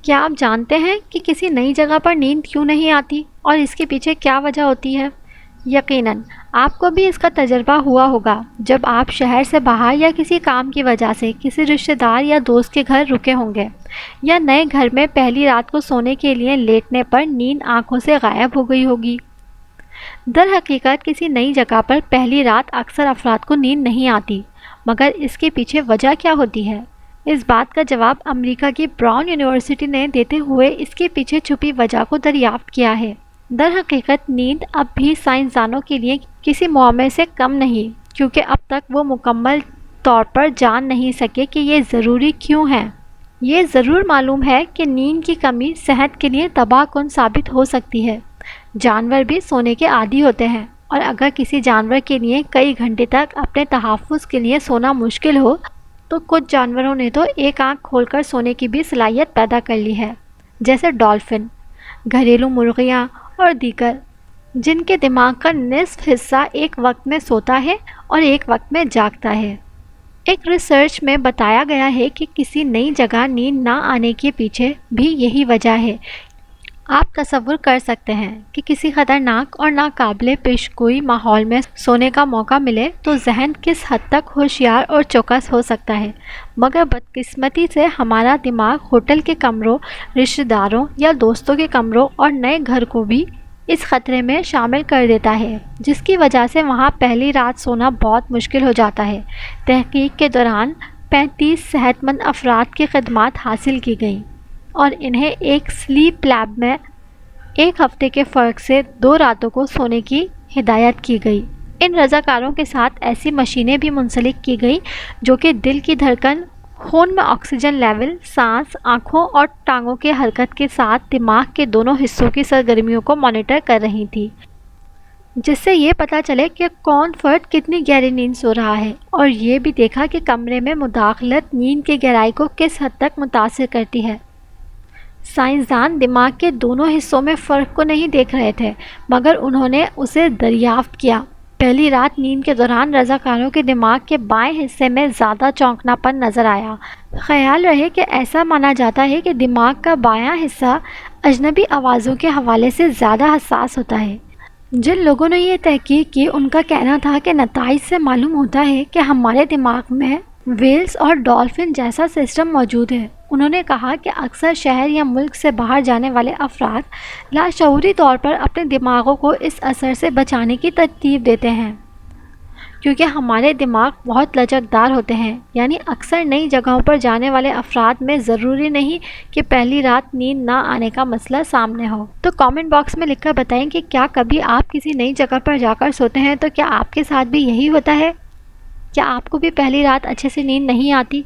کیا آپ جانتے ہیں کہ کسی نئی جگہ پر نیند کیوں نہیں آتی اور اس کے پیچھے کیا وجہ ہوتی ہے؟ یقیناً آپ کو بھی اس کا تجربہ ہوا ہوگا جب آپ شہر سے باہر یا کسی کام کی وجہ سے کسی رشتہ دار یا دوست کے گھر رکے ہوں گے، یا نئے گھر میں پہلی رات کو سونے کے لیے لیٹنے پر نیند آنکھوں سے غائب ہو گئی ہوگی۔ در حقیقت کسی نئی جگہ پر پہلی رات اکثر افراد کو نیند نہیں آتی، مگر اس کے پیچھے وجہ کیا ہوتی ہے؟ اس بات کا جواب امریکہ کی براؤن یونیورسٹی نے دیتے ہوئے اس کے پیچھے چھپی وجہ کو دریافت کیا ہے۔ در حقیقت نیند اب بھی سائنسدانوں کے لیے کسی معمے سے کم نہیں، کیونکہ اب تک وہ مکمل طور پر جان نہیں سکے کہ یہ ضروری کیوں ہے۔ یہ ضرور معلوم ہے کہ نیند کی کمی صحت کے لیے تباہ کن ثابت ہو سکتی ہے۔ جانور بھی سونے کے عادی ہوتے ہیں، اور اگر کسی جانور کے لیے کئی گھنٹے تک اپنے تحفظ کے لیے سونا مشکل ہو، تو کچھ جانوروں نے تو ایک آنکھ کھول کر سونے کی بھی صلاحیت پیدا کر لی ہے، جیسے ڈالفن، گھریلو مرغیاں اور دیگر، جن کے دماغ کا نصف حصہ ایک وقت میں سوتا ہے اور ایک وقت میں جاگتا ہے۔ ایک ریسرچ میں بتایا گیا ہے کہ کسی نئی جگہ نیند نہ آنے کے پیچھے بھی یہی وجہ ہے۔ آپ تصور کر سکتے ہیں کہ کسی خطرناک اور ناقابل پیشگوئی ماحول میں سونے کا موقع ملے تو ذہن کس حد تک ہوشیار اور چوکس ہو سکتا ہے، مگر بدقسمتی سے ہمارا دماغ ہوٹل کے کمروں، رشتہ داروں یا دوستوں کے کمروں اور نئے گھر کو بھی اس خطرے میں شامل کر دیتا ہے، جس کی وجہ سے وہاں پہلی رات سونا بہت مشکل ہو جاتا ہے۔ تحقیق کے دوران 35 صحت مند افراد کی خدمات حاصل کی گئیں اور انہیں ایک سلیپ لیب میں ایک ہفتے کے فرق سے 2 راتوں کو سونے کی ہدایت کی گئی۔ ان رضاکاروں کے ساتھ ایسی مشینیں بھی منسلک کی گئیں جو کہ دل کی دھڑکن، خون میں آکسیجن لیول، سانس، آنکھوں اور ٹانگوں کی حرکت کے ساتھ دماغ کے دونوں حصوں کی سرگرمیوں کو مانیٹر کر رہی تھیں، جس سے یہ پتہ چلے کہ کون فرد کتنی گہری نیند سو رہا ہے، اور یہ بھی دیکھا کہ کمرے میں مداخلت نیند کی گہرائی کو کس حد تک متاثر کرتی ہے۔ سائنسدان دماغ کے دونوں حصوں میں فرق کو نہیں دیکھ رہے تھے، مگر انہوں نے اسے دریافت کیا۔ پہلی رات نیند کے دوران رضاکاروں کے دماغ کے بائیں حصے میں زیادہ چونکنا پن نظر آیا۔ خیال رہے کہ ایسا مانا جاتا ہے کہ دماغ کا بایاں حصہ اجنبی آوازوں کے حوالے سے زیادہ حساس ہوتا ہے۔ جن لوگوں نے یہ تحقیق کی، ان کا کہنا تھا کہ نتائج سے معلوم ہوتا ہے کہ ہمارے دماغ میں ویلز اور ڈالفن جیسا سسٹم موجود ہے۔ انہوں نے کہا کہ اکثر شہر یا ملک سے باہر جانے والے افراد لاشعوری طور پر اپنے دماغوں کو اس اثر سے بچانے کی ترتیب دیتے ہیں، کیونکہ ہمارے دماغ بہت لچکدار ہوتے ہیں۔ یعنی اکثر نئی جگہوں پر جانے والے افراد میں ضروری نہیں کہ پہلی رات نیند نہ آنے کا مسئلہ سامنے ہو۔ تو کامنٹ باکس میں لکھ کر بتائیں کہ کیا کبھی آپ کسی نئی جگہ پر جا کر سوتے ہیں، تو کیا آپ کے ساتھ بھی یہی ہوتا ہے؟ کیا آپ کو بھی پہلی رات اچھے سے نیند نہیں آتی؟